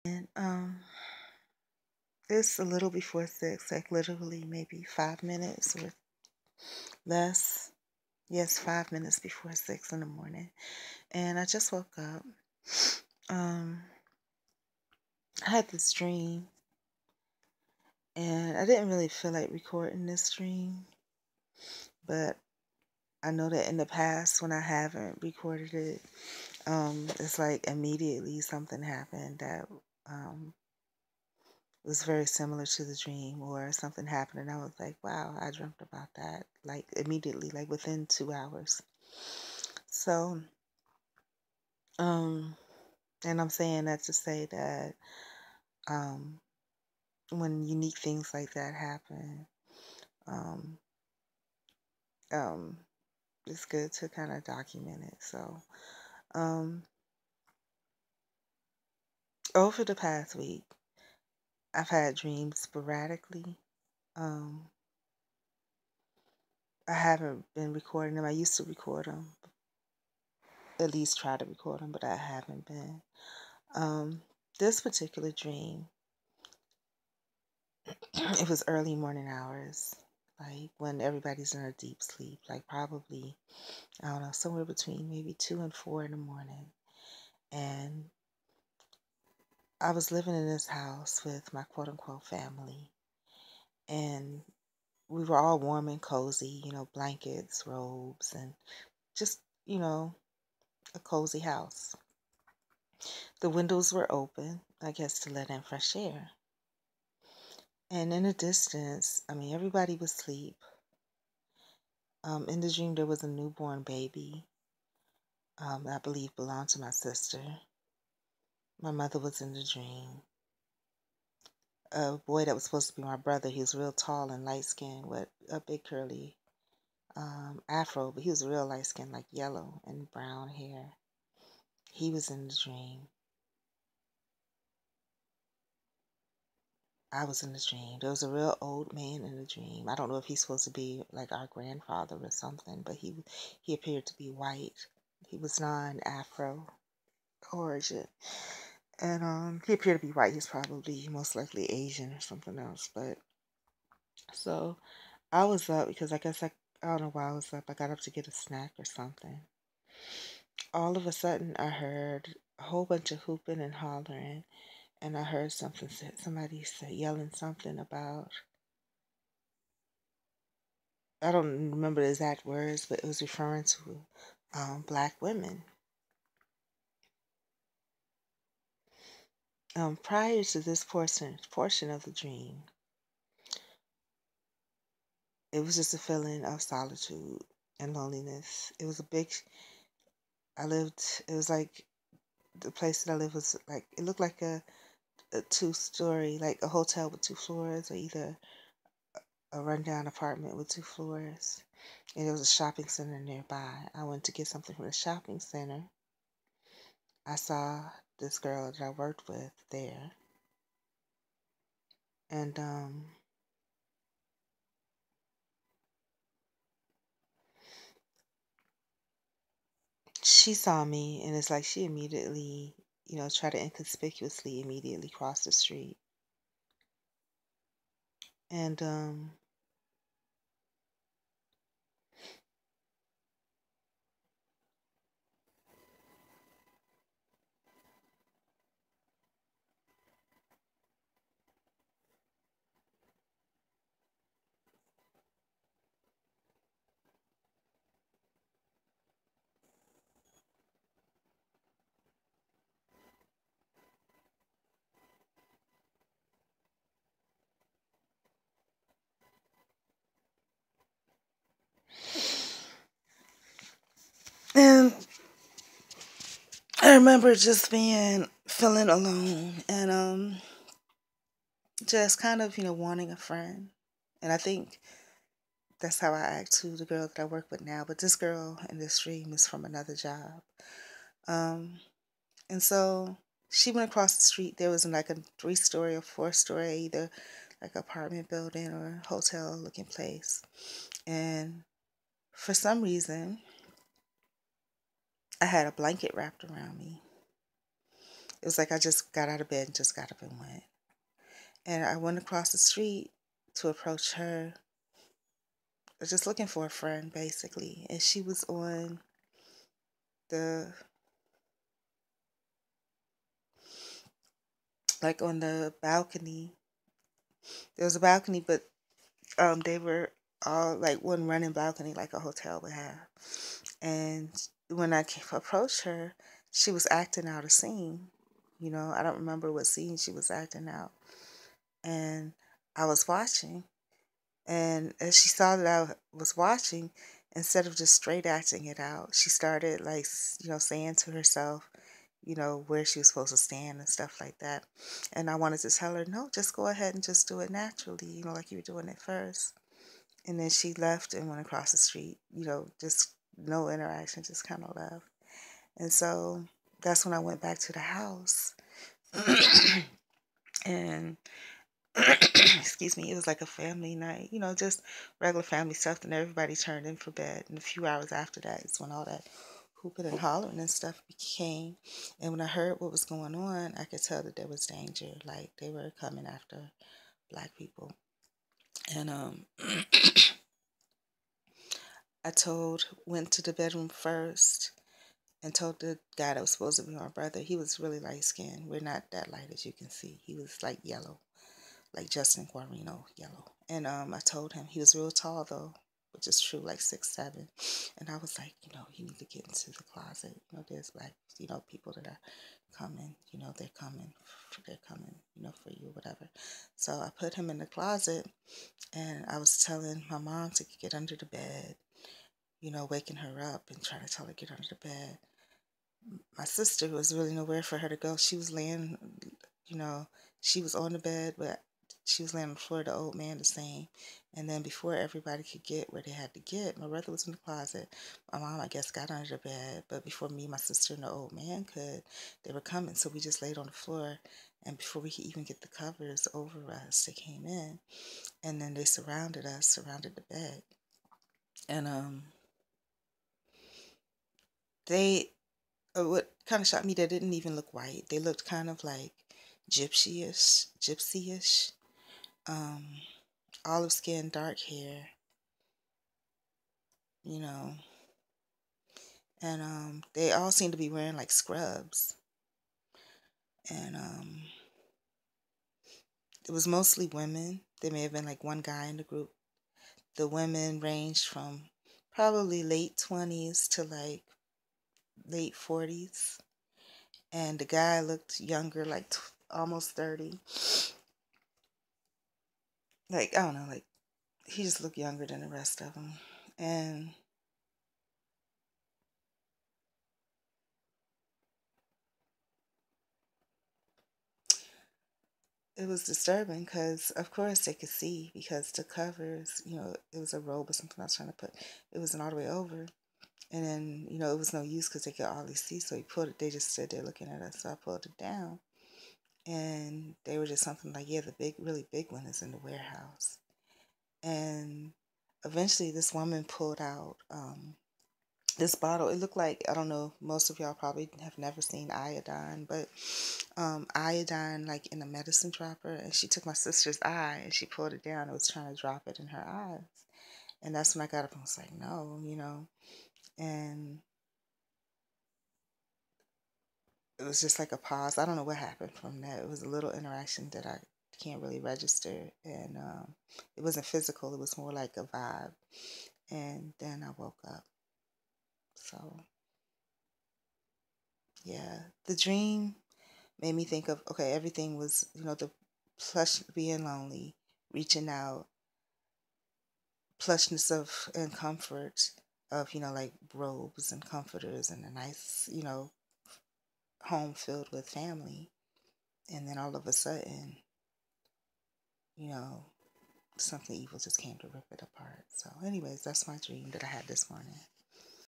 And it's a little before 6, like literally maybe 5 minutes or less. Yes, 5 minutes before 6 in the morning. And I just woke up. Um, I had this dream, and I didn't really feel like recording this dream, but I know that in the past when I haven't recorded it, it's like immediately something happened that was very similar to the dream, or something happened and I was like, wow, I dreamt about that, like immediately, like within 2 hours. So, um, and I'm saying that to say that um, when unique things like that happen, um, um, it's good to kind of document it. So, um, over the past week, I've had dreams sporadically. Um, I haven't been recording them. I used to record them, at least try to record them, but I haven't been. Um, this particular dream, it was early morning hours, like when everybody's in a deep sleep, like probably, I don't know, somewhere between maybe 2 and 4 in the morning. And I was living in this house with my quote unquote family, and we were all warm and cozy, blankets, robes, and just, a cozy house. The windows were open, I guess, to let in fresh air. And in the distance, I mean, everybody was asleep. In the dream, there was a newborn baby, I believe belonged to my sister. My mother was in the dream. A boy that was supposed to be my brother, he was real tall and light skinned with a big curly afro, but he was real light skinned, like yellow and brown hair. He was in the dream. I was in the dream. There was a real old man in the dream. I don't know if he's supposed to be like our grandfather or something, but he appeared to be white. He was non-Afro origin, and he appeared to be white. He's probably most likely Asian or something else. But so I was up because I don't know why I was up. I got up to get a snack or something. All of a sudden, I heard a whole bunch of hooping and hollering, and I heard somebody say yelling something about, I don't remember the exact words, but it was referring to black women. Prior to this portion of the dream, it was just a feeling of solitude and loneliness. It was a big. It was like the place that I lived was like, it looked like a two-story, like a hotel with two floors, or either a rundown apartment with two floors. And there was a shopping center nearby. I went to get something from the shopping center. I saw this girl that I worked with there. And she saw me, and it's like she immediately, tried to inconspicuously immediately cross the street. And and I remember just feeling alone, and just kind of, wanting a friend. And I think that's how I act to the girl that I work with now. But this girl in this dream is from another job. Um, and so she went across the street. There was like a 3-story or 4-story, either like apartment building or hotel looking place. And for some reason, I had a blanket wrapped around me. It was like I just got out of bed and just got up and went. And I went across the street to approach her, just looking for a friend basically. And she was on the on the balcony. There was a balcony, but they were all like one running balcony like a hotel would have. And when I approached her, she was acting out a scene. I don't remember what scene she was acting out. And I was watching. And as she saw that I was watching, instead of just straight acting it out, she started like, saying to herself, where she was supposed to stand and stuff like that. And I wanted to tell her, no, just go ahead and just do it naturally, like you were doing it first. And then she left and went across the street, just no interaction, just kind of left. And so that's when I went back to the house. And excuse me, it was like a family night, just regular family stuff. And everybody turned in for bed. And a few hours after that is when all that hooping and hollering and stuff became. And when I heard what was going on, I could tell that there was danger. Like they were coming after black people. And went to the bedroom first and told the guy that was supposed to be my brother. He was really light skinned. We're not that light as you can see. He was like yellow, like Justin Guarino yellow. And I told him he was real tall though, which is true, like 6'7". And I was like, you need to get into the closet. There's black, people that are coming. They're coming, for you, whatever. So I put him in the closet, and I was telling my mom to get under the bed, waking her up and trying to tell her to get under the bed. My sister was really nowhere for her to go. She was laying, she was on the bed, but she was laying on the floor, the old man the same. And then before everybody could get where they had to get, my brother was in the closet. My mom, I guess, got under the bed. But before me, my sister, and the old man could, they were coming. So we just laid on the floor. And before we could even get the covers over us, they came in. And then they surrounded us, surrounded the bed. And they what kind of shocked me, they didn't even look white. They looked kind of like gypsy-ish, um, olive skin, dark hair, you know, and they all seemed to be wearing like scrubs, and it was mostly women. There may have been like one guy in the group. The women ranged from probably late 20s to like late 40s, and the guy looked younger, like almost 30. Like, I don't know, like he just looked younger than the rest of them. And it was disturbing because, of course, they could see because the covers, it was a robe or something I was trying to put. It wasn't all the way over. And then, it was no use because they could already see. So he pulled it. They just stood there looking at us. So I pulled it down. And they were just something like, yeah, the big, really big one is in the warehouse. And eventually this woman pulled out this bottle. It looked like, I don't know, most of y'all probably have never seen iodine, but iodine like in a medicine dropper. And she took my sister's eye and she pulled it down and was trying to drop it in her eyes. And that's when I got up and was like, no, and it was just like a pause. I don't know what happened from that. It was a little interaction that I can't really register. And it wasn't physical, it was more like a vibe. And then I woke up. So, yeah, the dream made me think of, okay, everything was, the plush, being lonely, reaching out, plushness of and comfort of, like robes and comforters and a nice, home filled with family. And then all of a sudden, you know, something evil just came to rip it apart. So anyways, that's my dream that I had this morning.